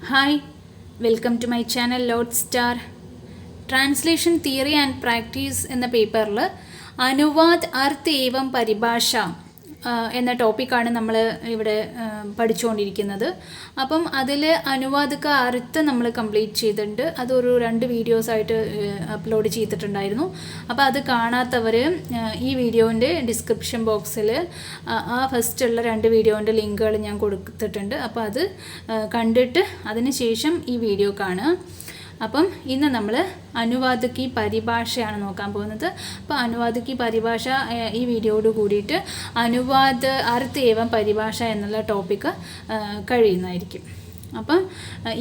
Hi, welcome to my channel Lodestar. Translation Theory and Practice എന്ന പേപ്പറിൽ അനുവാദ് അർത്ഥ് ഏവം പരിഭാഷ എന്ന ടോപ്പിക്കാണ് നമ്മൾ ഇവിടെ പഠിച്ചുകൊണ്ടിരിക്കുന്നത്. അപ്പം അതിൽ അനുവാദ് കാ അർത്ഥ് നമ്മൾ കംപ്ലീറ്റ് ചെയ്തിട്ടുണ്ട്. അതൊരു 2 വീഡിയോസായിട്ട് അപ്ലോഡ് ചെയ്തിട്ടുണ്ടായിരുന്നു. അപ്പോൾ അത് കാണാത്തവർ ഈ വീഡിയോൻ്റെ ഡിസ്ക്രിപ്ഷൻ ബോക്സിൽ ആ ഫസ്റ്റുള്ള 2 വീഡിയോൻ്റെ ലിങ്കുകൾ ഞാൻ കൊടുത്തിട്ടുണ്ട്. അപ്പോൾ അത് കണ്ടിട്ട് അതിന് ശേഷം ഈ വീഡിയോ കാണുക. അപ്പം ഇന്ന് നമ്മൾ അനുവാദ് കി പരിഭാഷയാണ് നോക്കാൻ പോകുന്നത്. അപ്പോൾ അനുവാദ് കി പരിഭാഷ ഈ വീഡിയോയോട് കൂടിയിട്ട് അനുവാദ് അർത്ഥ് ഏവം പരിഭാഷ എന്നുള്ള ടോപ്പിക്ക് കഴിയുന്നതായിരിക്കും. അപ്പം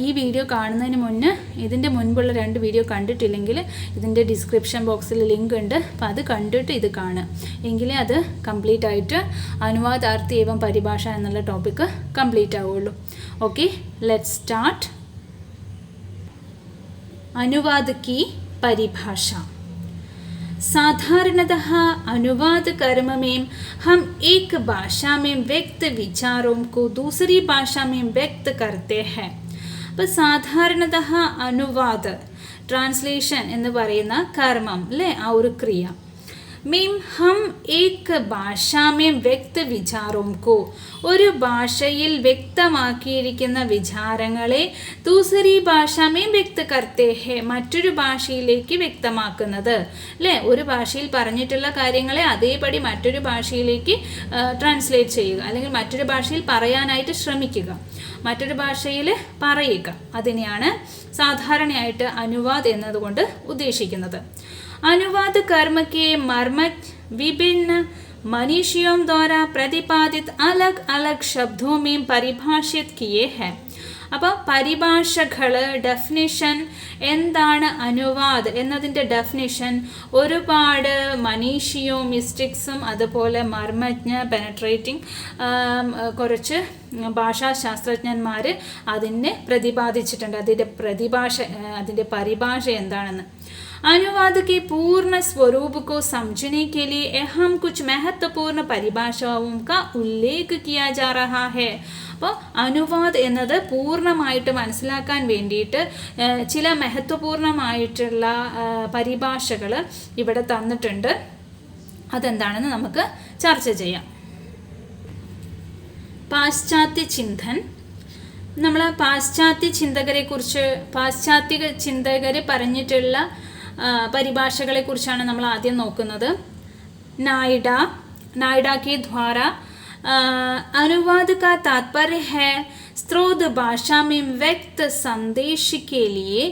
ഈ വീഡിയോ കാണുന്നതിന് മുന്നേ ഇതിൻ്റെ മുൻപുള്ള 2 വീഡിയോ കണ്ടിട്ടില്ലെങ്കിൽ ഇതിൻ്റെ ഡിസ്ക്രിപ്ഷൻ ബോക്സിൽ ലിങ്ക് ഉണ്ട്. അപ്പോൾ അത് കണ്ടിട്ട് ഇത് കാണുക, എങ്കിലേ അത് കംപ്ലീറ്റ് ആയിട്ട് അനുവാദ് അർത്ഥ് ഏവം പരിഭാഷ എന്നുള്ള ടോപ്പിക്ക് കംപ്ലീറ്റ് ആവുള്ളൂ. Okay, let's start. अनुवाद की परिभाषा. साधारणतः अनुवाद कर्म में हम एक भाषा में व्यक्त विचारों को दूसरी भाषा में व्यक्त करते हैं. അപ്പോൾ സാധാരണതः അനുവാദ് ട്രാൻസ്ലേഷൻ എന്ന് പറയുന്ന കർമ്മം അല്ലേ, ആ ഒരു ക്രിയ. മീം ഹം ഏക് ഭാഷാമേം വ്യക്ത വിചാരോംകോ, ഒരു ഭാഷയിൽ വ്യക്തമാക്കിയിരിക്കുന്ന വിചാരങ്ങളെ ദൂസരി ഭാഷാമേം വ്യക്ത കർത്തേ ഹെ, മറ്റൊരു ഭാഷയിലേക്ക് വ്യക്തമാക്കുന്നത് അല്ലേ. ഒരു ഭാഷയിൽ പറഞ്ഞിട്ടുള്ള കാര്യങ്ങളെ അതേപടി മറ്റൊരു ഭാഷയിലേക്ക് ട്രാൻസ്ലേറ്റ് ചെയ്യുക, അല്ലെങ്കിൽ മറ്റൊരു ഭാഷയിൽ പറയാനായിട്ട് ശ്രമിക്കുക, മറ്റൊരു ഭാഷയിൽ പറയുക. അതിനെയാണ് സാധാരണയായിട്ട് അനുവാദ് എന്നതുകൊണ്ട് ഉദ്ദേശിക്കുന്നത്. अनुवाद कर्म के मर्म विभिन्न मनीषियों द्वारा प्रतिपादित अलग अलग शब्दों में परिभाषित किए हैं. അപ്പോൾ പരിഭാഷകൾ, ഡെഫിനിഷൻ എന്താണ് അനുവാദ് എന്നതിൻ്റെ ഡെഫിനിഷൻ ഒരുപാട് മനീഷിയോ മിസ്റ്റിക്സും അതുപോലെ മർമ്മജ്ഞ പെനട്രേറ്റിംഗ് കുറച്ച് ഭാഷാശാസ്ത്രജ്ഞന്മാർ അതിനെ പ്രതിപാദിച്ചിട്ടുണ്ട്. അതിൻ്റെ പരിഭാഷ എന്താണെന്ന്. अनुवाद के पूर्ण स्वरूप को समझने के लिए अहम कुछ महत्वपूर्ण परिभाषाओं का उल्लेख किया जा रहा है. അപ്പോൾ അനുവാദ് എന്നത് പൂർണ്ണമായിട്ട് മനസ്സിലാക്കാൻ വേണ്ടിയിട്ട് ചില മഹത്വപൂർണമായിട്ടുള്ള പരിഭാഷകൾ ഇവിടെ തന്നിട്ടുണ്ട്. അതെന്താണെന്ന് നമുക്ക് ചർച്ച ചെയ്യാം. പാശ്ചാത്യ ചിന്തൻ. നമ്മൾ പാശ്ചാത്യ ചിന്തകർ പറഞ്ഞിട്ടുള്ള പരിഭാഷകളെ കുറിച്ചാണ് നമ്മൾ ആദ്യം നോക്കുന്നത്. नायडा के द्वारा अनुवाद का तात्पर्य है स्रोत भाषा में व्यक्त संदेश के लिए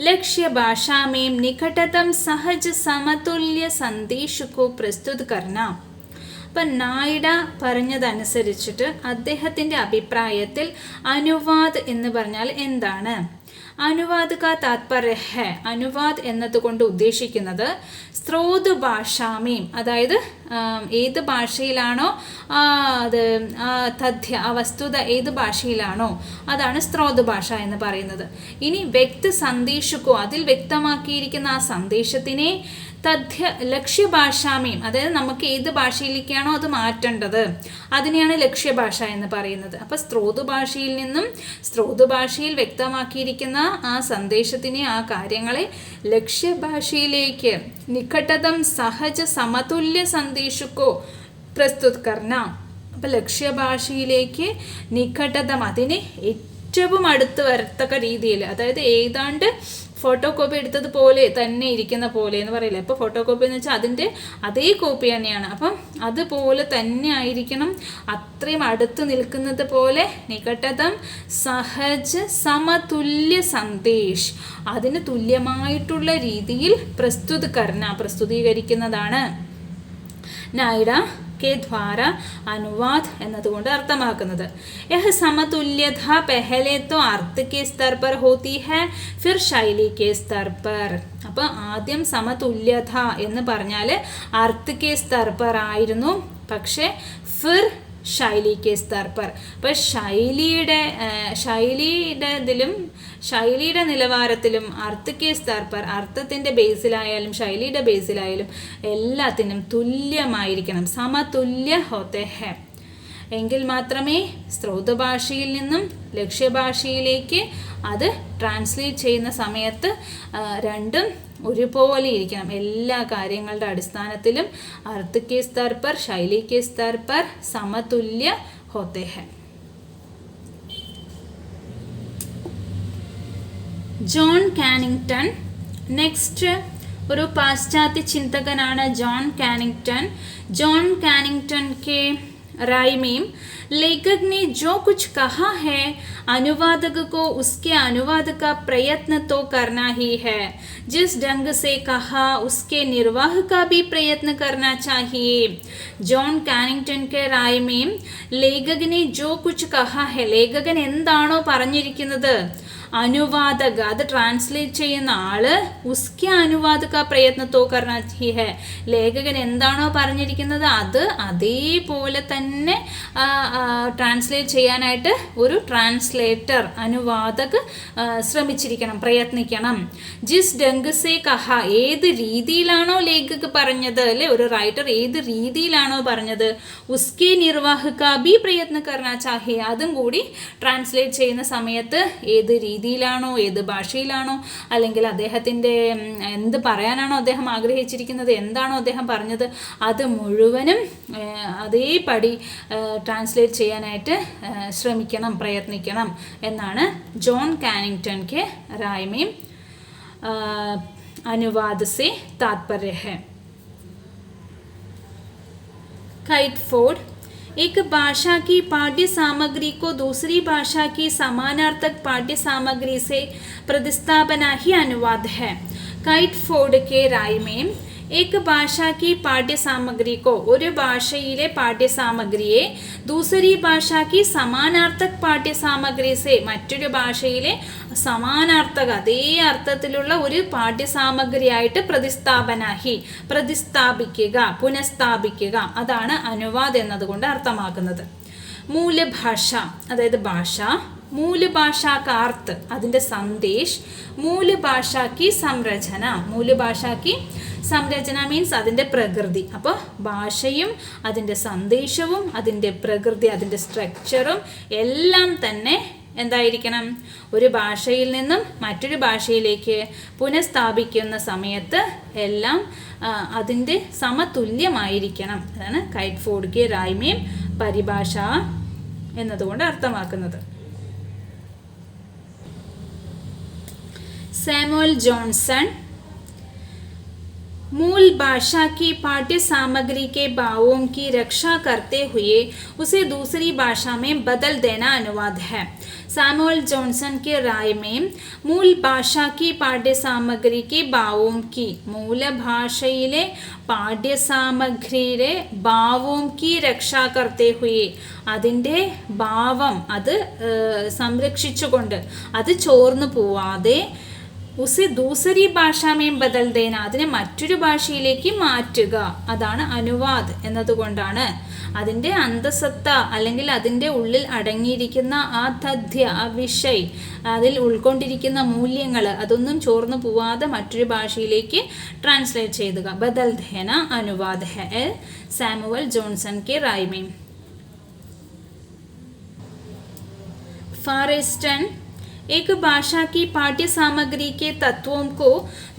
लक्ष्य भाषा में निकटतम सहज समतुल्य संदेश को प्रस्तुत करना. അപ്പം നായിഡ പറഞ്ഞതനുസരിച്ചിട്ട് അദ്ദേഹത്തിൻ്റെ അഭിപ്രായത്തിൽ അനുവാദ് എന്ന് പറഞ്ഞാൽ എന്താണ്? അനുവാദ് കാ താത്പര്യ ഹെ, അനുവാദ് എന്നതുകൊണ്ട് ഉദ്ദേശിക്കുന്നത് സ്രോത് ഭാഷാമേം, അതായത് ഏത് ഭാഷയിലാണോ അത് തഥ്യ ആ വസ്തുത ഏത് ഭാഷയിലാണോ അതാണ് സ്രോത് ഭാഷ എന്ന് പറയുന്നത്. ഇനി വ്യക്ത സന്ദേശക്കോ, അതിൽ വ്യക്തമാക്കിയിരിക്കുന്ന ആ സന്ദേശത്തിനെ തഥ്യ ലക്ഷ്യഭാഷാമേം, അതായത് നമുക്ക് ഏത് ഭാഷയിലേക്കാണോ അത് മാറ്റേണ്ടത് അതിനെയാണ് ലക്ഷ്യഭാഷ എന്ന് പറയുന്നത്. അപ്പോൾ സ്രോതഭാഷയിൽ നിന്നും സ്രോതഭാഷയിൽ വ്യക്തമാക്കിയിരിക്കുന്ന ആ സന്ദേശത്തിനെ, ആ കാര്യങ്ങളെ ലക്ഷ്യഭാഷയിലേക്ക് നികട്ടതം സഹജ സമതുല്യ സന്ദേശക്കോ പ്രസ്തുത് കർണ. അപ്പോൾ ലക്ഷ്യഭാഷയിലേക്ക് നികട്ടതം, അതിന് ഏറ്റവും അടുത്ത് വരത്തക്ക രീതിയിൽ, അതായത് ഏതാണ്ട് ഫോട്ടോ കോപ്പി എടുത്തതുപോലെ തന്നെ ഇരിക്കുന്ന പോലെ എന്ന് പറയില്ല. ഇപ്പോൾ ഫോട്ടോ കോപ്പി എന്ന് വെച്ചാൽ അതിൻ്റെ അതേ കോപ്പി തന്നെയാണ്. അപ്പം അതുപോലെ തന്നെ ആയിരിക്കണം, അത്രയും അടുത്ത് നിൽക്കുന്നത് പോലെ. നികട്ടതം സഹജ സമതുല്യ സന്ദേശ്, അതിന് തുല്യമായിട്ടുള്ള രീതിയിൽ പ്രസ്തുതീകരിക്കുന്നതാണ് നായിഡ के द्वारा अनुवाद എന്നതുകൊണ്ട് അർത്ഥമാക്കുന്നത്. यह समतुल्यता पहले तो अर्थ के स्तर पर होती है फिर शैली के स्तर पर. അപ്പോൾ ആദ്യം സമതുല്യത എന്ന് പറഞ്ഞാൽ अर्थ के स्तर पर ആയിരുന്നു, പക്ഷേ ഫിർ ശൈലി കെ സ്തർ പർ. അപ്പോൾ ശൈലിയുടെ നിലവാരത്തിലും അർത്ഥ കെ സ്തർ പർ, അർത്ഥത്തിൻ്റെ ബേസിലായാലും ശൈലിയുടെ ബേസിലായാലും എല്ലാത്തിനും തുല്യമായിരിക്കണം. സമതുല്യ ഹോത്തെ ഹെ. എങ്കിൽ മാത്രമേ സ്രോതഭാഷയിൽ നിന്നും ലക്ഷ്യഭാഷയിലേക്ക് അത് ട്രാൻസ്ലേറ്റ് ചെയ്യുന്ന സമയത്ത് രണ്ടും ഒരുപോലെ ഇരിക്കണം. എല്ലാ കാര്യങ്ങളുടെ അടിസ്ഥാനത്തിലും अर्थ के स्तर पर, शैली के स्तर पर समतुल्य होते हैं. ജോൺ കാനിങ്ടൺ. നെക്സ്റ്റ് ഒരു പാശ്ചാത്യ ചിന്തകനാണ് ജോൺ കാനിങ്ടൺ. ജോൺ കാനിങ്ടൺ के राय में लेखक ने जो कुछ कहा है अनुवादक को उसके अनुवाद का प्रयत्न तो करना ही है. जिस ढंग से कहा उसके निर्वाह का भी प्रयत्न करना चाहिए. ജോൺ കാനിങ്ടന്റെ राय में लेखक ने जो कुछ कहा है, ലേഖകൻ എന്താണോ പറഞ്ഞിരിക്കുന്നത്, അനുവാദക അത് ട്രാൻസ്ലേറ്റ് ചെയ്യുന്ന ആള് ഉസ്കെ അനുവാദക പ്രയത്നത്തോ കർണ ഹി ഹെ. ലേഖകൻ എന്താണോ പറഞ്ഞിരിക്കുന്നത് അത് അതേപോലെ തന്നെ ട്രാൻസ്ലേറ്റ് ചെയ്യാനായിട്ട് ഒരു ട്രാൻസ്ലേറ്റർ, അനുവാദക് ശ്രമിച്ചിരിക്കണം, പ്രയത്നിക്കണം. ജിസ് ഡംഗ് സെ കഹ, ഏത് രീതിയിലാണോ ലേഖക് പറഞ്ഞത്, അല്ലെ ഒരു റൈറ്റർ ഏത് രീതിയിലാണോ പറഞ്ഞത്, ഉസ്കെ നിർവാഹക ബി പ്രയത്ന കർണ ചാഹിയെ, അതും കൂടി ട്രാൻസ്ലേറ്റ് ചെയ്യുന്ന സമയത്ത് ഏത് രീതിയിലാണോ, ഏത് ഭാഷയിലാണോ, അല്ലെങ്കിൽ അദ്ദേഹത്തിൻ്റെ എന്ത് പറയാനാണോ അദ്ദേഹം ആഗ്രഹിച്ചിരിക്കുന്നത്, എന്താണോ അദ്ദേഹം പറഞ്ഞത്, അത് മുഴുവനും അതേപടി ട്രാൻസ്ലേറ്റ് ചെയ്യാനായിട്ട് ശ്രമിക്കണം, പ്രയത്നിക്കണം എന്നാണ് ജോൺ കാനിങ്ടൺ राय में अनुवाद से तात्पर्य है. काइटफोर्ड. एक भाषा की पाठ्य सामग्री को दूसरी भाषा की समानार्थक पाठ्य सामग्री से प्रतिस्थापना ही अनुवाद है. काइटफोर्ड के राय में एक भाषा की पाठ्य सामग्री को, ഒരു ഭാഷയിലെ പാഠ്യ സാമഗ്രിയെ दूसरी ഭാഷ की समानार्थक പാഠ്യ സാമഗ്രി से, മറ്റൊരു ഭാഷയിലെ സമാനാർത്ഥക അതേ അർത്ഥത്തിലുള്ള ഒരു പാഠ്യ സാമഗ്രിയായിട്ട് പ്രതിസ്ഥാപിക്കുക, പുനഃസ്ഥാപിക്കുക, അതാണ് അനുവാദ് എന്നതുകൊണ്ട് അർത്ഥമാക്കുന്നത്. മൂലഭാഷ അതായത് ഭാഷ, മൂലഭാഷാ കാ अर्थ അതിൻ്റെ സന്ദേശ്, മൂലഭാഷാ की സംരചന, മൂലഭാഷാ की സംരചന മീൻസ് അതിൻ്റെ പ്രകൃതി. അപ്പോൾ ഭാഷയും അതിൻ്റെ സന്ദേശവും അതിൻ്റെ പ്രകൃതി, അതിൻ്റെ സ്ട്രക്ചറും എല്ലാം തന്നെ എന്തായിരിക്കണം, ഒരു ഭാഷയിൽ നിന്നും മറ്റൊരു ഭാഷയിലേക്ക് പുനഃസ്ഥാപിക്കുന്ന സമയത്ത് എല്ലാം അതിൻ്റെ സമതുല്യമായിരിക്കണം. അതാണ് കാइटफोर्ड के राय में പരിഭാഷ എന്നതുകൊണ്ട് അർത്ഥമാക്കുന്നത്. Samuel Johnson. मूल भाषा की पाठ्य सामग्री के भावों की रक्षा करते हुए उसे दूसरी भाषा में बदल देना अनुवाद है. सैमुअल जॉनसन के राय में मूल भाषा की पाठ्य सामग्री के भावों की, मूल ഭാഷയിലെ പാഠ്യസാമഗ്രിയുടെ ഭാവവും की രക്ഷ करते हुए, അതിൻ്റെ ഭാവം അത് സംരക്ഷിച്ചുകൊണ്ട്, അത് ചോർന്നു പോവാതെ, ഉസെ ദൂസരി ഭാഷാമേം ബദൽ ദേന, അതിനെ മറ്റൊരു ഭാഷയിലേക്ക് മാറ്റുക, അതാണ് അനുവാദ് എന്നതുകൊണ്ടാണ്. അതിൻ്റെ അന്തസത്ത അല്ലെങ്കിൽ അതിൻ്റെ ഉള്ളിൽ അടങ്ങിയിരിക്കുന്ന ആ തഥ്യ, ആ വിഷയ്, അതിൽ ഉൾക്കൊണ്ടിരിക്കുന്ന മൂല്യങ്ങൾ അതൊന്നും ചോർന്നു പോവാതെ മറ്റൊരു ഭാഷയിലേക്ക് ട്രാൻസ്ലേറ്റ് ചെയ്യുക. ബദൽ ദേന അനുവാദ് ഹെ. സാമുവൽ ജോൺസൺ के राय में. फॉरेस्टन. एक भाषा की पाठ्य सामग्री के तत्वों को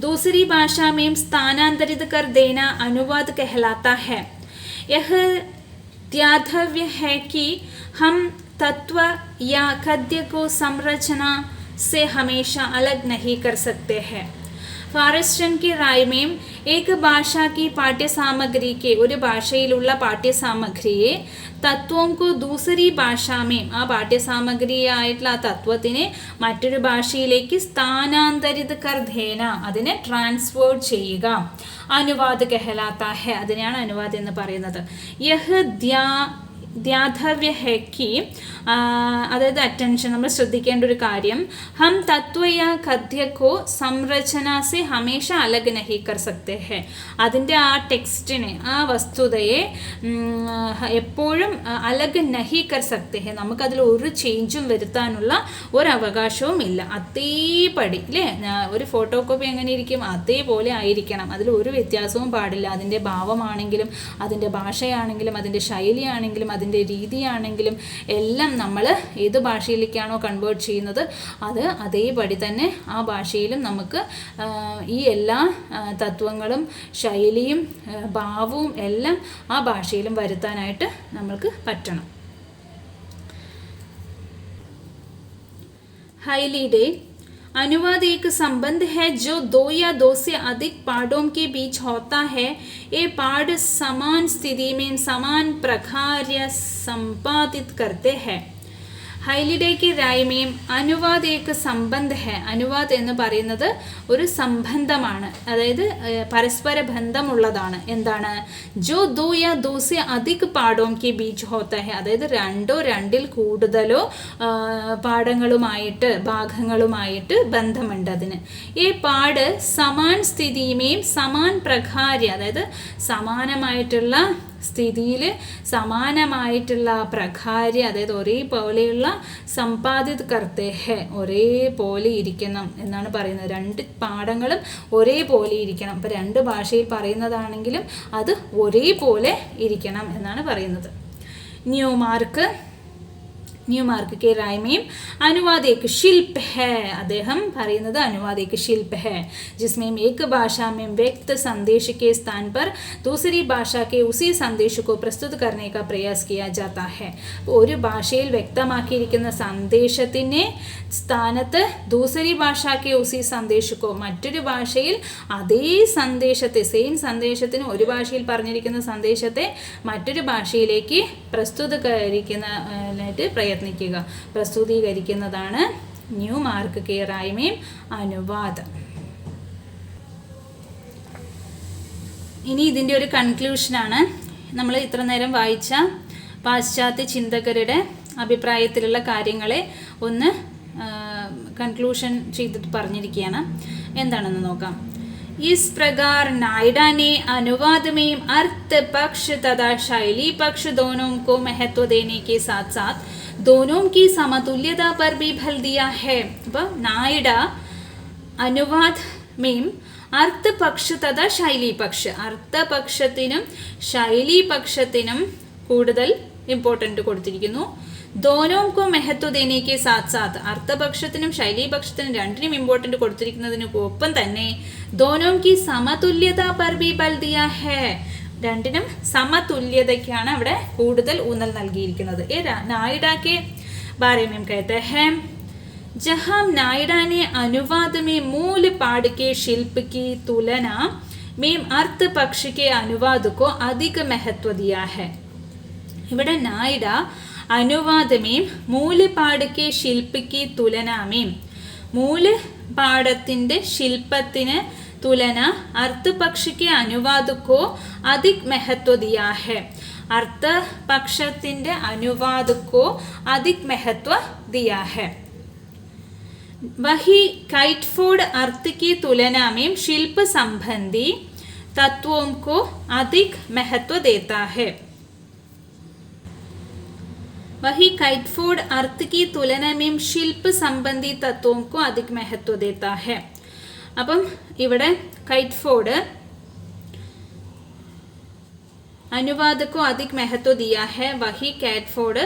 दूसरी भाषा में स्थानांतरित कर देना अनुवाद कहलाता है. यह ध्यातव्य है कि हम तत्व या गद्य को संरचना से हमेशा अलग नहीं कर सकते हैं. ഫാറസ്റ്റൻ की राय में एक भाषा की पाठ्य सामग्री के, ഒരു ഭാഷയിലുള്ള പാഠ്യസാമഗ്രിയെ തത്വം को दूसरी भाषा में, ആ പാഠ്യസാമഗ്രിയായിട്ടുള്ള ആ തത്വത്തിനെ മറ്റൊരു ഭാഷയിലേക്ക് സ്ഥാനാന്തരിത് കർ ദേന, അതിനെ ട്രാൻസ്ഫർ ചെയ്യുക, അനുവാദ് കഹലാത്ത ഹെ, അതിനെയാണ് അനുവാദ് എന്ന് പറയുന്നത്. യഹ് ധ്യാതവ്യ ഹെ കി, അതായത് അറ്റൻഷൻ, നമ്മൾ ശ്രദ്ധിക്കേണ്ട ഒരു കാര്യം, ഹം തത്വയ ഗദ്യക്കോ സംരചന സെ ഹമേഷ അലഗ് നഹി കർ സക്തേ ഹെ, അതിൻ്റെ ആ ടെക്സ്റ്റിനെ, ആ വസ്തുതയെ എപ്പോഴും അലഗ് നഹി കർ സക്തേ ഹെ, നമുക്കതിൽ ഒരു ചേഞ്ചും വരുത്താനുള്ള ഒരവകാശവും ഇല്ല. അതേപടി അല്ലേ, ഒരു ഫോട്ടോ കോപ്പി എങ്ങനെ ഇരിക്കും അതേപോലെ ആയിരിക്കണം, അതിൽ ഒരു വ്യത്യാസവും പാടില്ല. അതിൻ്റെ ഭാവമാണെങ്കിലും അതിൻ്റെ ഭാഷയാണെങ്കിലും അതിൻ്റെ ശൈലിയാണെങ്കിലും അതിൻ്റെ അതിൻ്റെ രീതിയാണെങ്കിലും എല്ലാം നമ്മൾ ഏത് ഭാഷയിലേക്കാണോ കൺവേർട്ട് ചെയ്യുന്നത് അത് അതേപടി തന്നെ ആ ഭാഷയിലും നമുക്ക് ഈ എല്ലാ തത്വങ്ങളും ശൈലിയും ഭാവവും എല്ലാം ആ ഭാഷയിലും വരുത്താനായിട്ട് നമ്മൾക്ക് പറ്റണം. हाइलीडे अनुवाद एक संबंध है जो 2 या 2 से अधिक पाठों के बीच होता है. ये पाठ समान स्थिति में समान प्रकार्य संपादित करते हैं. ഹൈലിഡേക്ക് രായ്മയും അനുവാദ് ഏക്ക് സംബന്ധ ഹെ. അനുവാദ് എന്ന് പറയുന്നത് ഒരു സംബന്ധമാണ്, അതായത് പരസ്പര ബന്ധമുള്ളതാണ്. എന്താണ്? ജോ ദോ യാ ദോ സെ അധിക് പാഠോം കെ ബീച്ച് ഹോത്ത ഹെ. അതായത് രണ്ടോ രണ്ടിൽ കൂടുതലോ പാഠങ്ങളുമായിട്ട് ഭാഗങ്ങളുമായിട്ട് ബന്ധമുണ്ട് അതിന്. ഈ പാഠ് സമാൻ സ്ഥിതിയുമേയും സമാൻ പ്രകാര്യ, അതായത് സമാനമായിട്ടുള്ള സ്ഥിതിയിൽ സമാനമായിട്ടുള്ള പ്രകാര്യ, അതായത് ഒരേപോലെയുള്ള സമ്പാദിത് കർത്തേ ഹെ, ഒരേപോലെ ഇരിക്കണം എന്നാണ് പറയുന്നത്. രണ്ട് പാഠങ്ങളും ഒരേപോലെ ഇരിക്കണം. അപ്പം രണ്ട് ഭാഷയിൽ പറയുന്നതാണെങ്കിലും അത് ഒരേപോലെ ഇരിക്കണം എന്നാണ് പറയുന്നത്. ന്യൂമാർക്ക് के राय में अनुवाद एक शिल्प है. അദ്ദേഹം പറയുന്നത് अनुवाद एक शिल्प है जिसमें एक भाषा में व्यक्त संदेश के स्थान पर दूसरी भाषा के उसी संदेश को प्रस्तुत करने का प्रयास किया जाता है. ഒരു ഭാഷയിൽ വ്യക്തമാക്കിയിരിക്കുന്ന സന്ദേശത്തിൻ്റെ സ്ഥാനത്ത് ദൂസരി ഭാഷയ്ക്ക് ഉസി സന്ദേശക്കോ, മറ്റൊരു ഭാഷയിൽ അതേ സന്ദേശത്തെ, സെയിം സന്ദേശത്തിന് ഒരു ഭാഷയിൽ പറഞ്ഞിരിക്കുന്ന സന്ദേശത്തെ മറ്റൊരു ഭാഷയിലേക്ക് പ്രസ്തുതീകരിക്കുന്നതിനായിട്ട് പ്രസ്തുതീകരിക്കുന്നതാണ് ന്യൂമാർക്ക് കെ റായ്മേം അനുവാദം. ഇനി ഇതിൻ്റെ ഒരു കൺക്ലൂഷനാണ്. നമ്മൾ ഇത്ര നേരം വായിച്ച പാശ്ചാത്യ ചിന്തകരുടെ അഭിപ്രായത്തിലുള്ള കാര്യങ്ങളെ ഒന്ന് കൺക്ലൂഷൻ ചെയ്തിട്ട് പറഞ്ഞിരിക്കുകയാണ്. എന്താണെന്ന് നോക്കാം. इस प्रकार नायडा ने अनुवाद में अर्थ पक्ष तथा शैली पक्ष दोनों को महत्व देने के साथ साथ दोनों की समतुल्यता पर भी बल दिया है. അപ്പോൾ നായിഡ അനുവാദ് में अर्थ पक्ष तथा शैली पक्ष, അർത്ഥപക്ഷത്തിനും ശൈലീപക്ഷത്തിനും കൂടുതൽ ഇമ്പോർട്ടൻ്റ് കൊടുത്തിരിക്കുന്നു. दोनों को महत्व देने के साथ साथ, അർത്ഥപക്ഷത്തിനും ശൈലീപക്ഷത്തിനും രണ്ടിനും ഇമ്പോർട്ടൻ്റ് കൊടുത്തിരിക്കുന്നതിന് ഒപ്പം തന്നെ दोनों की समतुल्यता पर भी बल दिया है, രണ്ടിനും സമതുല്യതയ്ക്കാണ് അവിടെ കൂടുതൽ ഊന്നൽ നൽകിയിരിക്കുന്നത്. नायडा के बारे में कहते हैं, जहाँ नायडा ने अनुवाद में मूल पाठ के शिल्प की तुलना में अर्थ पक्ष के अनुवाद को अधिक महत्व दिया है. ഇവിടെ നായിഡ अनुवाद में मूल पाठ के शिल्प की तुलना में, मूल പാഠത്തിൻ്റെ ശില്പത്തിന് തുലന അർത്ഥപക്ഷ के अनुवाद को अधिक महत्व दिया है. അർത്ഥപക്ഷത്തിൻ്റെ अनुवाद को अधिक महत्व दिया है. वही काइटफोर्ड अर्थ की तुलना में शिल्प संबंधी तत्वों को अधिक महत्व देता है. वही काइटफोर्ड अर्थ की तुलना में शिल्प संबंधी तत्वों को अधिक महत्व देता है. അപ്പം ഇവിടെ काइटफोर्ड अनुवाद को अधिक महत्व दिया है. वही काइटफोर्ड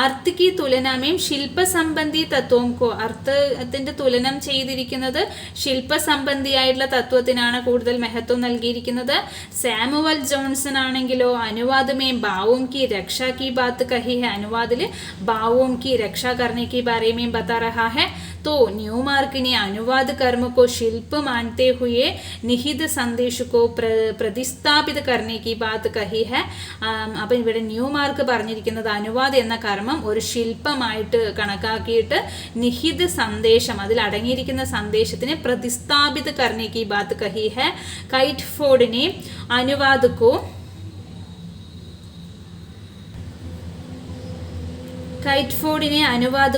अर्थ की तुलना में शिल्प संबंधी तत्वों को, അർത്ഥത്തിൻ്റെ തുലനം ചെയ്തിരിക്കുന്നത് ശില്പ സംബന്ധിയായിട്ടുള്ള തത്വത്തിനാണ് കൂടുതൽ മഹത്വം നൽകിയിരിക്കുന്നത്. സാമുവൽ ജോൺസൺ ആണെങ്കിലോ अनुवाद में भावों की रक्षा की बात कही है, अनुवादिल भावों की रक्षा करने के बारे में बता रहा है. तो न्यूमार्क ने अनुवाद कर्म को शिल्प मानते हुए निहित संदेश को प्रतिस्थापित करने की बात कही है. അപ്പം ഇവിടെ ന്യൂമാർക്ക് പറഞ്ഞിരിക്കുന്നത് അനുവാദ് എന്ന കർമ്മം ഒരു ശില്പമായിട്ട് കണക്കാക്കിയിട്ട് നിഹിത് സന്ദേശം, അതിൽ അടങ്ങിയിരിക്കുന്ന സന്ദേശത്തിന് പ്രതിസ്ഥാപിത करने की बात कही है. काइटफोर्ड ने अनुवाद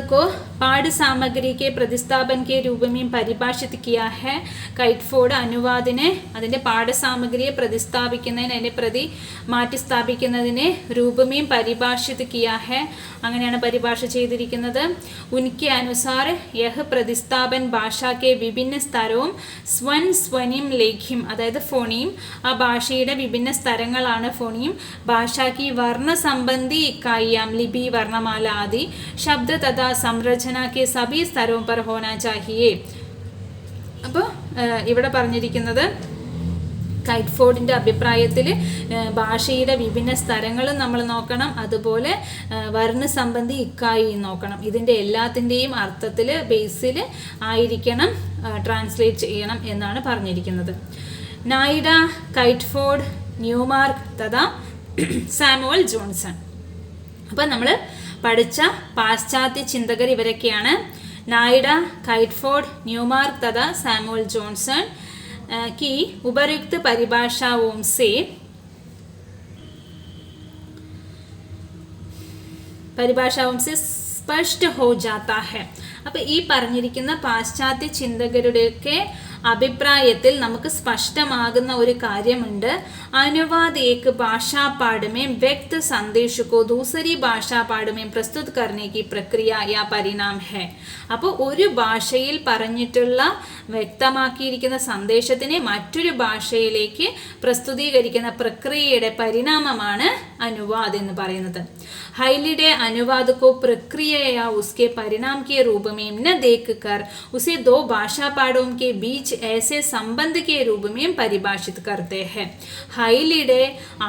को पाठ सामग्री के प्रतिस्थापन के रूप में परिभाषित किया है. കൈറ്റ്ഫോർഡ് അനുവാദിനെ അതിൻ്റെ പാഠസാമഗ്രിയെ പ്രതിസ്ഥാപിക്കുന്നതിന് അതിനെ പ്രതി മാറ്റി സ്ഥാപിക്കുന്നതിനെ രൂപമേം പരിഭാഷിത് കിയാ ഹെ, അങ്ങനെയാണ് പരിഭാഷ ചെയ്തിരിക്കുന്നത്. ഉൻകെ അനുസാർ യഹ് പ്രതിസ്ഥാപൻ ഭാഷാക്കെ വിഭിന്ന സ്ഥലവും സ്വൻ സ്വനിം ലേഖ്യം, അതായത് ഫോണിയും, ആ ഭാഷയുടെ വിഭിന്ന സ്ഥലങ്ങളാണ് ഫോണിയും. ഭാഷാക്കി വർണ്ണ സംബന്ധി ഇക്കായിയാം ലിപി വർണ്ണമാല ആദി ശബ്ദ തഥാ സംരചന കെ സഭി സ്ഥലവും പർ ഹോനാ ചാഹിയേ. അപ്പോൾ ഇവിടെ പറഞ്ഞിരിക്കുന്നത് കൈറ്റ്ഫോർഡിൻ്റെ അഭിപ്രായത്തിൽ ഭാഷയുടെ വിഭിന്ന സ്ഥലങ്ങളും നമ്മൾ നോക്കണം, അതുപോലെ വർണ്ണസംബന്ധി ഇക്കായി നോക്കണം. ഇതിൻ്റെ എല്ലാത്തിൻ്റെയും അർത്ഥത്തിൽ ബേസിൽ ആയിരിക്കണം ട്രാൻസ്ലേറ്റ് ചെയ്യണം എന്നാണ് പറഞ്ഞിരിക്കുന്നത്. നായിഡ, കൈറ്റ്ഫോർഡ്, ന്യൂമാർക്ക് തഥാ സാമുവൽ ജോൺസൺ. അപ്പം നമ്മൾ പഠിച്ച പാശ്ചാത്യ ചിന്തകർ ഇവരൊക്കെയാണ്. നായിഡ, കൈറ്റ്ഫോർഡ്, ന്യൂമാർക്ക് തഥാ സാമുവൽ ജോൺസൺ की उपयुक्त परिभाषाओं से स्पष्ट हो जाता है. അപ്പോൾ ഈ പറഞ്ഞിരിക്കുന്ന പാശ്ചാത്യ ചിന്തകരുടെയൊക്കെ അഭിപ്രായത്തിൽ നമുക്ക് സ്പഷ്ടമാകുന്ന ഒരു കാര്യമുണ്ട്. अनुवाद एक भाषा पाठ में व्यक्त संदेश को दूसरी भाषा पाठ में प्रस्तुत करने की प्रक्रिया या परिणाम है. അപ്പോൾ ഒരു ഭാഷയിൽ പറഞ്ഞിട്ടുള്ള വ്യക്തമാക്കിയിരിക്കുന്ന സന്ദേശത്തിനെ മറ്റൊരു ഭാഷയിലേക്ക് പ്രസ്തുതീകരിക്കുന്ന പ്രക്രിയയുടെ പരിണാമമാണ് അനുവാദ് എന്ന് പറയുന്നത്. ഹൈലിയുടെ അനുവാദ് को प्रक्रिया या उसके परिणाम के रूप में न देखकर उसे दो भाषा पाठों के बीच ऐसे संबंध के रूप में परिभाषित करते हैं. ഹൈലിയുടെ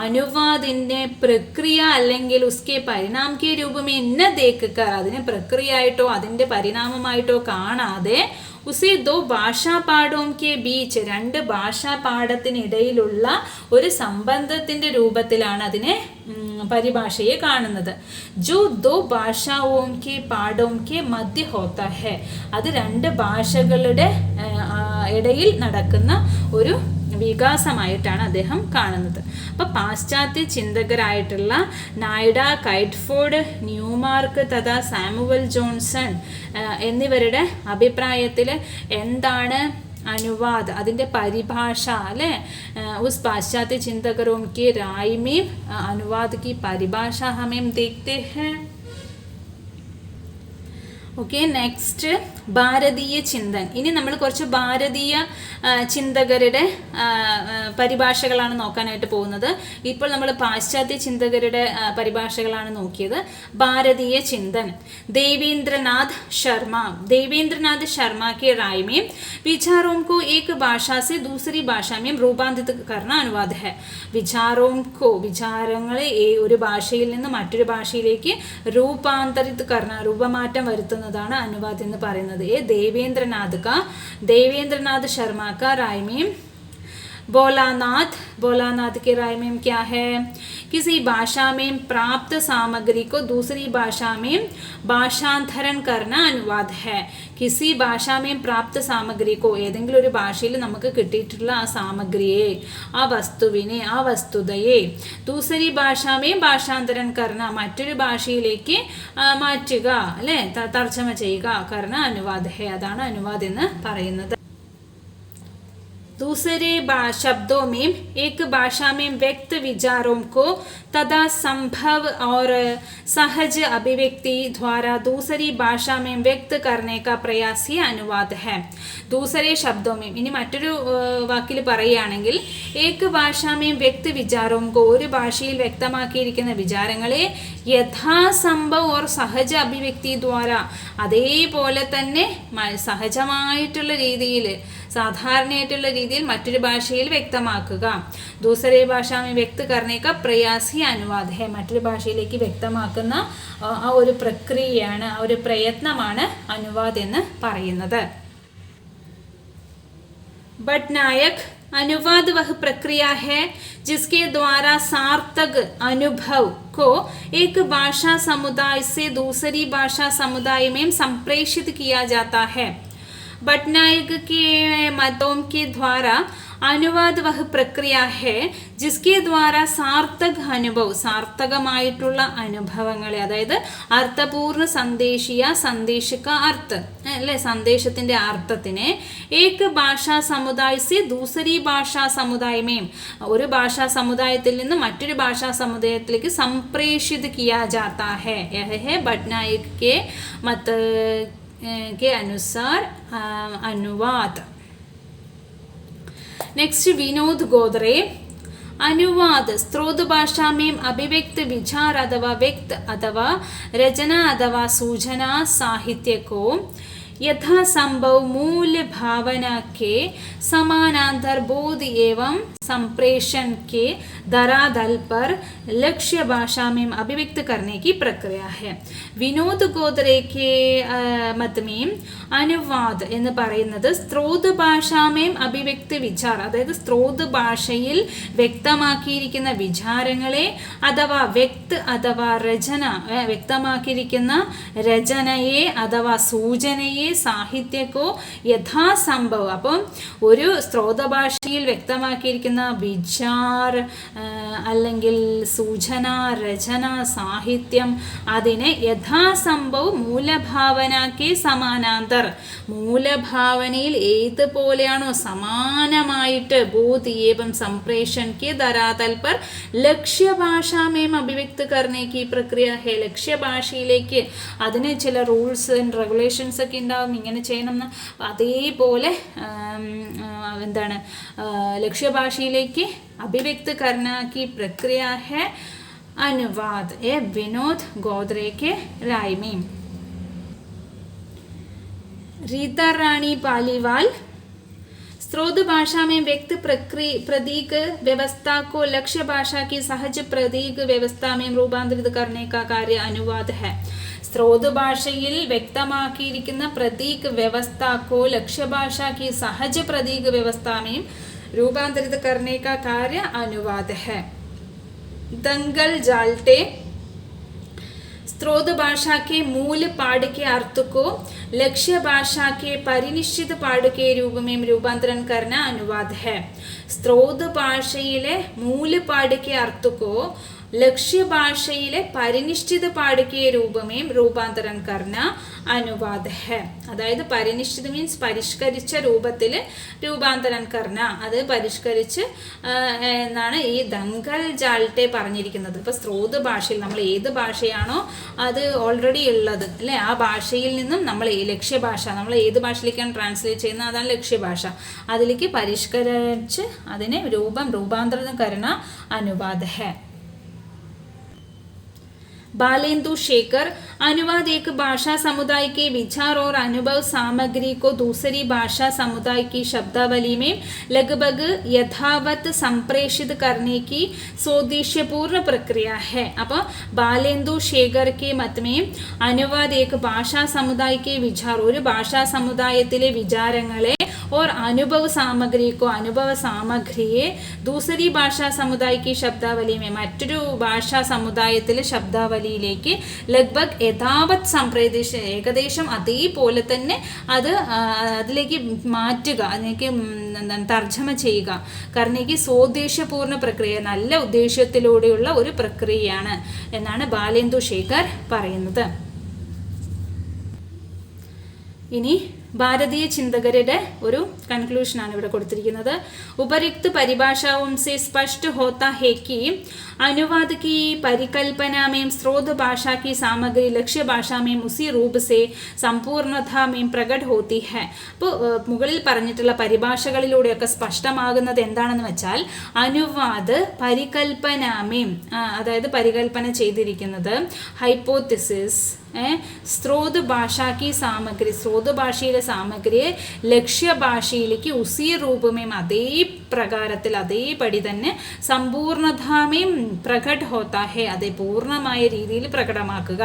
അനുവാദിൻ്റെ പ്രക്രിയ അല്ലെങ്കിൽ ഉസ്കെ പരിണാം കെ രൂപമേ ന ദേക്കർ, അതിനെ പ്രക്രിയയായിട്ടോ അതിൻ്റെ പരിണാമമായിട്ടോ കാണാതെ ഉസേ ദോ ഭാഷാ പാഠവും കെ ബീച്ച്, രണ്ട് ഭാഷാ പാഠത്തിനിടയിലുള്ള ഒരു സംബന്ധത്തിൻ്റെ രൂപത്തിലാണ് അതിനെ പരിഭാഷയെ കാണുന്നത്. ജോ ദോ ഭാഷാവും കെ പാഠവും കെ മധ്യ ഹോത്ത ഹെ, അത് രണ്ട് ഭാഷകളുടെ ഇടയിൽ നടക്കുന്ന ഒരു വികാസമായിട്ടാണ് അദ്ദേഹം കാണുന്നത്. അപ്പോൾ പാശ്ചാത്യ ചിന്തകരായിട്ടുള്ള നായിഡ, കൈറ്റ്ഫോർഡ്, ന്യൂമാർക്ക് തഥാ സാമുവൽ ജോൺസൺ എന്നിവരുടെ അഭിപ്രായത്തിൽ എന്താണ് അനുവാദ്, അതിൻ്റെ പരിഭാഷ അല്ലേ, ഉസ് പാശ്ചാത്യ ചിന്തകരോं के राय में अनुवाद की परिभाषा हमें देखते हैं. ഓക്കെ, നെക്സ്റ്റ് ഭാരതീയ ചിന്തൻ. ഇനി നമ്മൾ കുറച്ച് ഭാരതീയ ചിന്തകരുടെ പരിഭാഷകളാണ് നോക്കാനായിട്ട് പോകുന്നത്. ഇപ്പോൾ നമ്മൾ പാശ്ചാത്യ ചിന്തകരുടെ പരിഭാഷകളാണ് നോക്കിയത്. ഭാരതീയ ചിന്തൻ देवेंद्रनाथ शर्मा के राय में विचारों को एक भाषा से दूसरी भाषा में रूपांतरित करना अनुवाद है. വിചാരങ്ങളെ ഒരു ഭാഷയിൽ നിന്ന് മറ്റൊരു ഭാഷയിലേക്ക് രൂപാന്തരിത് കർണ, രൂപമാറ്റം വരുത്തുന്നതാണ് അനുവാദ് എന്ന് പറയുന്നത്. देवेंद्रनाथ शर्मा का राय में भोलानाथ के राय में क्या है, किसी भाषा में प्राप्त सामग्री को दूसरी भाषा में ഭാഷാന്തരൻ करना അനുവാദ है. किसी ഭാഷാ में प्राप्त सामग्री को, ഏതെങ്കിലും ഒരു ഭാഷയിൽ നമുക്ക് കിട്ടിയിട്ടുള്ള ആ സാമഗ്രിയെ, ആ വസ്തുവിനെ, ആ വസ്തുതയെ ദൂസരി ഭാഷാ में ഭാഷാന്തരൻ करना, മറ്റൊരു ഭാഷയിലേക്ക് മാറ്റുക അല്ലേ, തർജ്ജമ ചെയ്യുക, करना അനുവാദ है, അതാണ് അനുവാദ് എന്ന് പറയുന്നത്. दूसरे शब्दों में एक भाषा में व्यक्त विचारों को तथा संभव और सहज अभिव्यक्ति द्वारा दूसरी भाषा में व्यक्त करने का प्रयास ही अनुवाद है. दूसरे शब्दों में, ഇനി മറ്റൊരു വാക്കിൽ പറയുകയാണെങ്കിൽ ഏക ഭാഷാമേം വ്യക്ത വിചാരവും കോ, ഒരു ഭാഷയിൽ വ്യക്തമാക്കിയിരിക്കുന്ന വിചാരങ്ങളെ യഥാസംഭവ ഓർ സഹജ അഭിവ്യക്തി ദ്വാര, അതേപോലെ തന്നെ സഹജമായിട്ടുള്ള രീതിയിൽ, സാധാരണയായിട്ടുള്ള രീതിയിൽ മറ്റൊരു ഭാഷയിൽ വ്യക്തമാക്കുക. ദൂസരെ ഭാഷാമേ വ്യക്ത കർണേക പ്രയാസി അനുവാദ് ഹെ, മറ്റൊരു ഭാഷയിലേക്ക് വ്യക്തമാക്കുന്ന ആ ഒരു പ്രക്രിയയാണ്, ആ ഒരു പ്രയത്നമാണ് അനുവാദ് എന്ന് പറയുന്നത്. भटनायक अनुवाद वह प्रक्रिया है जिसके द्वारा सार्थक अनुभव को एक भाषा समुदाय से दूसरी भाषा समुदाय में संप्रेषित किया जाता है. भटनायक के मतों के द्वारा അനുവാദ വഹ പ്രക്രിയ ഹെ ജിസ്കെ ദ്വാര സാർത്ഥക അനുഭവ് സാർത്ഥകമായിട്ടുള്ള അനുഭവങ്ങളെ അതായത് അർത്ഥപൂർണ്ണ സന്ദേശിയ സന്ദേശക അർത്ഥ അല്ലെ സന്ദേശത്തിന്റെ അർത്ഥത്തിനെ ഏക ഭാഷാ സമുദായ സെ ദൂസരി ഭാഷാ സമുദായമേം ഒരു ഭാഷാ സമുദായത്തിൽ നിന്ന് മറ്റൊരു ഭാഷാ സമുദായത്തിലേക്ക് സംപ്രേഷിത് കിയാ ജാതാ ഹെ യഹ ഹെ ഭട്നായക് കെ മത് के अनुसार अनुवाद। नेक्स्ट विनोद गोदरे अनुवाद स्त्रोत भाषा में अभिव्यक्त विचार अथवा व्यक्त अथवा रचना अथवा सूचना साहित्य को यथासंभव मूल भावना के समानांतर बोध एवं संप्रेषण के धरातल पर लक्ष्य भाषा में अभिव्यक्त करने की प्रक्रिया है। विनोद गोदरे के मत में അനുവാദ് എന്ന് പറയുന്നത് സ്ത്രോത് ഭാഷാമേം അഭിവ്യക്ത വിചാർ അതായത് സ്ത്രോത് ഭാഷയിൽ വ്യക്തമാക്കിയിരിക്കുന്ന വിചാരങ്ങളെ അഥവാ വ്യക്ത് അഥവാ രചന വ്യക്തമാക്കിയിരിക്കുന്ന രചനയെ അഥവാ സൂചനയെ സാഹിത്യക്കോ യഥാസംഭവം അപ്പം ഒരു സ്ത്രോത ഭാഷയിൽ വ്യക്തമാക്കിയിരിക്കുന്ന വിചാർ അല്ലെങ്കിൽ സൂചന രചന സാഹിത്യം അതിനെ യഥാസംഭവം മൂലഭാവനയ്ക്ക് സമാനാന്തർ മൂലഭാവനയിൽ ഏതുപോലെയാണോ സമാനമായിട്ട് ബോധ് ഏവം സംപ്രേഷൺ के धरातल पर ലക്ഷ്യ ഭാഷാമേം അഭിവ്യക്ത करने की प्रक्रिया है ലക്ഷ്യഭാഷയിലേക്ക് അതിന് ചില റൂൾസ് ആൻഡ് റെഗുലേഷൻസ് ഒക്കെ ഉണ്ടാവും ഇങ്ങനെ ചെയ്യണം എന്ന് അതേപോലെ എന്താണ് ലക്ഷ്യഭാഷയിലേക്ക് അഭിവ്യക്ത करने की प्रक्रिया है अनुवाद ए विनोद गोदरे के राय में। रीता रानी पालीवाल स्त्रोत भाषा में व्यक्त प्रतीक व्यवस्था को लक्ष्य भाषा की सहज प्रतीक व्यवस्था में रूपांतरित करने का कार्य अनुवाद है। स्त्रोत ഭാഷയിൽ വ്യക്തമാക്കിയിരിക്കുന്ന പ്രതീക് വ്യവസ്ഥ को लक्ष्य भाषा की सहज प्रतीक व्यवस्था में रूपांतरित करने का कार्य अनुवाद है। दंगल जाल्टे स्त्रोत भाषा के मूल पाठ के अर्थ को लक्ष्य भाषा के परिनिश्चित पाठ के रूप में रूपांतरण करना अनुवाद है। स्त्रोत ഭാഷയിലെ मूल पाठ के अर्थ को लक्ष्य ഭാഷയിലെ പരിനിശ്ചിത പാഠ के रूप में रूपांतरण करना അനുവാദ है അതായത് പരിനിശ്ചിത മീൻസ് പരിഷ്കരിച്ച രൂപത്തിൽ രൂപാന്തരം കർണ അത് പരിഷ്കരിച്ച് എന്നാണ് ഈ ദങ്കൽ ജാൾട്ടെ പറഞ്ഞിരിക്കുന്നത്. ഇപ്പോൾ സ്ത്രോത് ഭാഷയിൽ നമ്മൾ ഏത് ഭാഷയാണോ അത് ഓൾറെഡി ഉള്ളത് അല്ലേ ആ ഭാഷയിൽ നിന്നും നമ്മൾ ലക്ഷ്യഭാഷ നമ്മൾ ഏത് ഭാഷയിലേക്കാണ് ട്രാൻസ്ലേറ്റ് ചെയ്യുന്നത് അതാണ് ലക്ഷ്യഭാഷ അതിലേക്ക് പരിഷ്കരിച്ച് അതിനെ രൂപാന്തരം കർണ അനുവാദ है। बालेंदु शेखर अनुवाद एक भाषा समुदाय के विचार और अनुभव सामग्री को दूसरी भाषा समुदाय की शब्दावली में लगभग यथावत संप्रेषित करने की सोद्देश्यपूर्ण प्रक्रिया है। अब बालेंदु शेखर के मत में अनुवाद एक भाषा समुदाय के विचार और भाषा സമുദായത്തിലെ വിചാരങ്ങളെ और अनुभव सामग्री को अनुभव सामग्रिയെ दूसरी भाषा समुदाय की शब्दावली में മറ്റൊരു ഭാഷാ സമുദായത്തിലെ ശബ്ദാവലിയിലേക്ക് ലഗ്ഭഗ് യഥാവത് സംപ്രേഷ ഏകദേശം അതേപോലെ തന്നെ അത് അതിലേക്ക് മാറ്റുക അതിലേക്ക് തർജ്ജമ ചെയ്യുക കർണയ്ക്ക് സ്വോദ്ദേശപൂർണ്ണ പ്രക്രിയ നല്ല ഉദ്ദേശത്തിലൂടെയുള്ള ഒരു പ്രക്രിയയാണ് എന്നാണ് ബാലേന്ദു ശേഖർ പറയുന്നത്. ഇനി ഭാരതീയ ചിന്തകരുടെ ഒരു കൺക്ലൂഷനാണ് ഇവിടെ കൊടുത്തിരിക്കുന്നത്. उपरिक्त परिभाषाओं से स्पष्ट होता है कि अनुवाद की परिकल्पना में स्रोत भाषा की सामग्री लक्ष्य भाषा में उसी रूप से संपूर्णता में प्रकट होती है. അപ്പോൾ മുകളിൽ പറഞ്ഞിട്ടുള്ള പരിഭാഷകളിലൂടെയൊക്കെ സ്പഷ്ടമാകുന്നത് എന്താണെന്ന് വെച്ചാൽ അനുവാദ് പരികൽപ്പനാമേം അതായത് പരികൽപ്പന ചെയ്തിരിക്കുന്നത് ഹൈപ്പോത്തിസിസ് സ്രോത് ഭാഷാക്കി സാമഗ്രി സ്രോത് ഭാഷയിലെ സാമഗ്രിയെ ലക്ഷ്യഭാഷയിലേക്ക് ഉസി രൂപമേം അതേ പ്രകാരത്തിൽ അതേപടി തന്നെ സമ്പൂർണതാമേം പ്രകട് ഹോത്താ ഹെ അതേ പൂർണ്ണമായ രീതിയിൽ പ്രകടമാക്കുക.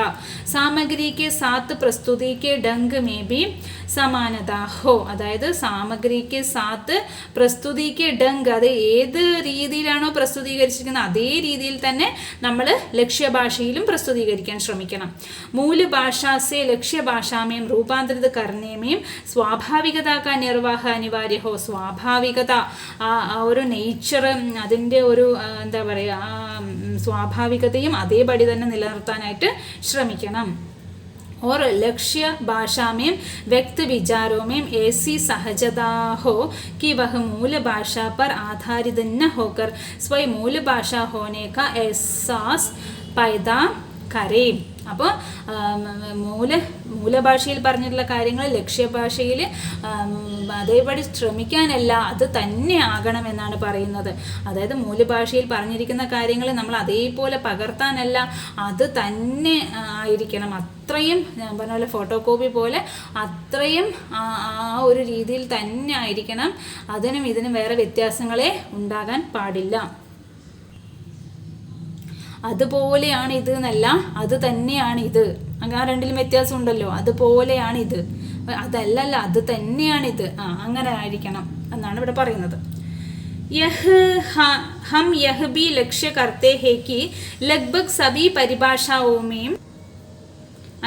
സാമഗ്രിക്ക് സാത്ത് പ്രസ്തുതിക്ക് ഡങ്ക് മേ ബി സമാനതാ ഹോ, അതായത് സാമഗ്രിക്ക് സാത്ത് പ്രസ്തുതിക്ക് ഡങ്ക്, അത് ഏത് രീതിയിലാണോ പ്രസ്തുതീകരിച്ചിരിക്കുന്നത് അതേ രീതിയിൽ തന്നെ നമ്മൾ ലക്ഷ്യഭാഷയിലും പ്രസ്തുതീകരിക്കാൻ ശ്രമിക്കണം. മൂലഭാഷാ സേ ലക്ഷ്യഭാഷാമേം രൂപാന്തരിത കർണേമേം സ്വാഭാവികത കാ നിർവാഹ അനിവാര്യ ഹോ, സ്വാഭാവികത ആ ഒരു നേച്ചർ, അതിൻ്റെ ഒരു എന്താ പറയുക, സ്വാഭാവികതയും അതേപടി തന്നെ നിലനിർത്താനായിട്ട് ശ്രമിക്കണം. और लक्ष्य भाषा में व्यक्त विचारों में ऐसी सहजता हो कि वह मूल भाषा पर आधारित न होकर स्वयं मूल भाषा होने का एहसास पैदा करे. അപ്പോൾ മൂലഭാഷയിൽ പറഞ്ഞിട്ടുള്ള കാര്യങ്ങൾ ലക്ഷ്യഭാഷയിൽ അതേപടി ശ്രമിക്കാനല്ല, അത് തന്നെ ആകണമെന്നാണ് പറയുന്നത്. അതായത് മൂലഭാഷയിൽ പറഞ്ഞിരിക്കുന്ന കാര്യങ്ങൾ നമ്മൾ അതേപോലെ പകർത്താനല്ല, അത് തന്നെ ആയിരിക്കണം. അത്രയും ഞാൻ പറഞ്ഞ പോലെ ഫോട്ടോ കോപ്പി പോലെ അത്രയും ആ ഒരു രീതിയിൽ തന്നെ ആയിരിക്കണം. അതിനും ഇതിനും വേറെ വ്യത്യാസങ്ങളെ ഉണ്ടാകാൻ പാടില്ല. അതുപോലെയാണ് ഇത് എന്നല്ല, അത് തന്നെയാണ് ഇത്, അങ്ങനെ രണ്ടിലും വ്യത്യാസം ഉണ്ടല്ലോ. അതുപോലെയാണ് ഇത്, അതല്ലല്ല, അത് തന്നെയാണിത്, അങ്ങനെ ആയിരിക്കണം എന്നാണ് ഇവിടെ പറയുന്നത്. हम यह भी लक्ष्य करते हैं कि लगभग सभी परिभाषाओं में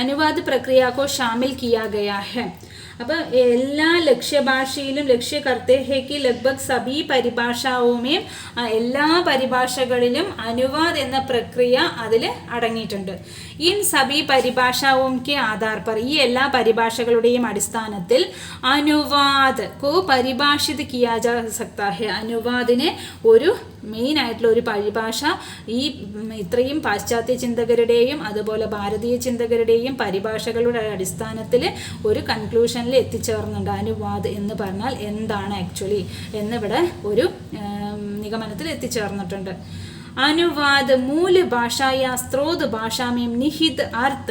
अनुवाद प्रक्रिया को शामिल किया गया है. അപ്പോൾ എല്ലാ ലക്ഷ്യഭാഷയിലും ലക്ഷ്യകർത്തേ ഹേക്ക് ലഗ്ഭഗ് സബി പരിഭാഷാവുമേയും എല്ലാ പരിഭാഷകളിലും അനുവാദ് എന്ന പ്രക്രിയ അതിൽ അടങ്ങിയിട്ടുണ്ട്. ഇൻ സബി പരിഭാഷാവും കെ ആധാർ പർ, ഈ എല്ലാ പരിഭാഷകളുടെയും അടിസ്ഥാനത്തിൽ അനുവാദ് കോ പരിഭാഷിത് കിയാ ജാ സക്താ ഹെ, അനുവാദിനെ ഒരു മെയിൻ ആയിട്ടുള്ള ഒരു പരിഭാഷ ഈ ഇത്രയും പാശ്ചാത്യ ചിന്തകരുടെയും അതുപോലെ ഭാരതീയ ചിന്തകരുടെയും പരിഭാഷകളുടെ അടിസ്ഥാനത്തിൽ ഒരു കൺക്ലൂഷനിൽ എത്തിച്ചേർന്നുണ്ട്. അനുവാദ് എന്ന് പറഞ്ഞാൽ എന്താണ് ആക്ച്വലി എന്നിവിടെ ഒരു നിഗമനത്തിൽ എത്തിച്ചേർന്നിട്ടുണ്ട്. अनुवाद मूल भाषा या स्रोत भाषा में निहित अर्थ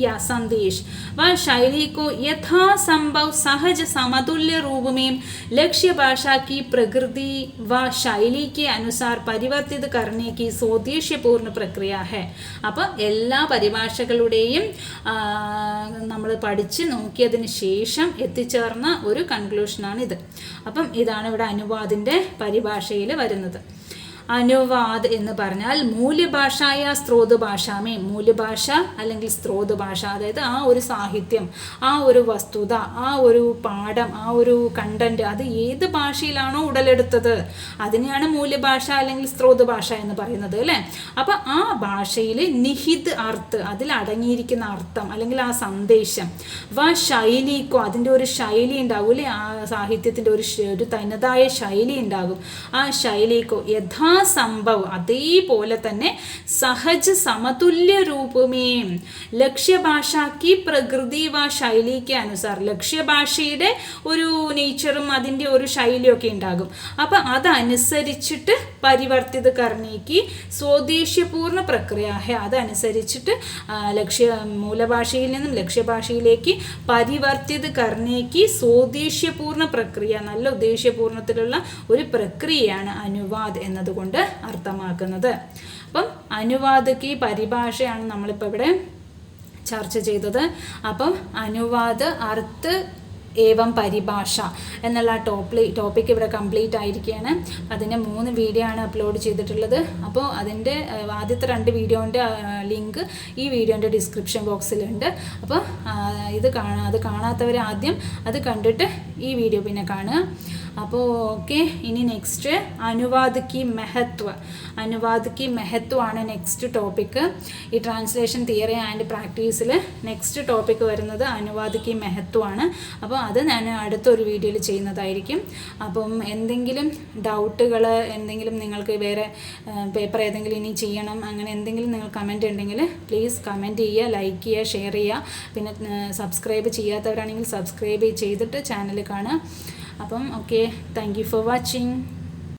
या संदेश व शैली को यथासंभव सहज समतुल्य रूप में लक्ष्य भाषा की प्रकृति व शैली के अनुसार परिवर्तित करने की स्वदेश्यपूर्ण प्रक्रिയ है. അപ്പോൾ എല്ലാ പരിഭാഷകളുടെയും നമ്മൾ പഠിച്ച് നോക്കിയതിന് ശേഷം എത്തിച്ചേർന്ന ഒരു കൺക്ലൂഷനാണിത്. അപ്പം ഇതാണ് ഇവിടെ അനുവാദിൻ്റെ പരിഭാഷയിൽ വരുന്നത്. അനുവാദ് എന്ന് പറഞ്ഞാൽ മൂല്യഭാഷായ സ്രോത് ഭാഷാമേ, മൂല്യഭാഷ അല്ലെങ്കിൽ സ്രോത് ഭാഷ, അതായത് ആ ഒരു സാഹിത്യം, ആ ഒരു വസ്തുത, ആ ഒരു പാഠം, ആ ഒരു കണ്ടന്റ്, അത് ഏത് ഭാഷയിലാണോ ഉടലെടുത്തത് അതിനെയാണ് മൂല്യഭാഷ അല്ലെങ്കിൽ സ്രോത് ഭാഷ എന്ന് പറയുന്നത് അല്ലേ. അപ്പം ആ ഭാഷയിൽ നിഹിത് അർത്ഥ്, അതിൽ അടങ്ങിയിരിക്കുന്ന അർത്ഥം അല്ലെങ്കിൽ ആ സന്ദേശം, വ ശൈലിക്കോ, അതിൻ്റെ ഒരു ശൈലി ഉണ്ടാകും അല്ലേ, ആ സാഹിത്യത്തിൻ്റെ ഒരു തനതായ ശൈലി ഉണ്ടാകും. ആ ശൈലിക്കോ സംഭവ്, അതേപോലെ തന്നെ സഹജ് സമതുല്യ രൂപമേ ലക്ഷ്യഭാഷാക്കി പ്രകൃതി വ ശൈലിക്ക് അനുസാർ, ലക്ഷ്യഭാഷയുടെ ഒരു നേച്ചറും അതിൻ്റെ ഒരു ശൈലിയൊക്കെ ഉണ്ടാകും. അപ്പം അതനുസരിച്ചിട്ട് പരിവർത്തിത് കർണേക്ക് സ്വദേശീയപൂർണ്ണ പ്രക്രിയ ഹെ, അതനുസരിച്ചിട്ട് മൂലഭാഷയിൽ നിന്നും ലക്ഷ്യഭാഷയിലേക്ക് പരിവർത്തിത് കർണേക്ക് സ്വദേശീയപൂർണ്ണ പ്രക്രിയ, നല്ല ഉദ്ദേശ്യപൂർണ്ണത്തിലുള്ള ഒരു പ്രക്രിയയാണ് അനുവാദ് എന്നതുകൊണ്ട് അർത്ഥമാക്കുന്നത്. അപ്പം അനുവാദക്ക് പരിഭാഷയാണ് നമ്മളിപ്പോൾ ഇവിടെ ചർച്ച ചെയ്തത്. അപ്പം അനുവാദ് അർത്ഥ് ഏവം പരിഭാഷ എന്നുള്ള ടോപ്പിക് ഇവിടെ കംപ്ലീറ്റ് ആയിരിക്കുകയാണ്. അതിൻ്റെ 3 വീഡിയോ ആണ് അപ്ലോഡ് ചെയ്തിട്ടുള്ളത്. അപ്പോൾ അതിൻ്റെ ആദ്യത്തെ 2 വീഡിയോൻ്റെ ലിങ്ക് ഈ വീഡിയോൻ്റെ ഡിസ്ക്രിപ്ഷൻ ബോക്സിലുണ്ട്. അപ്പോൾ അത് കാണാത്തവർ ആദ്യം അത് കണ്ടിട്ട് ഈ വീഡിയോ പിന്നെ കാണുക. അപ്പോൾ ഓക്കെ, ഇനി നെക്സ്റ്റ് അനുവാദ് കി മെഹത്വമാണ് നെക്സ്റ്റ് ടോപ്പിക്ക്. ഈ ട്രാൻസ്ലേഷൻ തിയറി ആൻഡ് പ്രാക്ടീസിൽ നെക്സ്റ്റ് ടോപ്പിക്ക് വരുന്നത് അനുവാദ് കി മെഹത്വമാണ്. അപ്പോൾ അത് ഞാൻ അടുത്തൊരു വീഡിയോയിൽ ചെയ്യുന്നതായിരിക്കും. അപ്പം എന്തെങ്കിലും ഡൗട്ടുകൾ, എന്തെങ്കിലും നിങ്ങൾക്ക് വേറെ പേപ്പർ ഏതെങ്കിലും ഇനി ചെയ്യണം, അങ്ങനെ എന്തെങ്കിലും നിങ്ങൾ കമൻറ്റ് ഉണ്ടെങ്കിൽ പ്ലീസ് കമൻറ്റ് ചെയ്യുക, ലൈക്ക് ചെയ്യുക, ഷെയർ ചെയ്യുക. പിന്നെ സബ്സ്ക്രൈബ് ചെയ്യാത്തവരാണെങ്കിൽ സബ്സ്ക്രൈബ് ചെയ്തിട്ട് ചാനൽ കാണുക. അപ്പം okay, thank you for watching.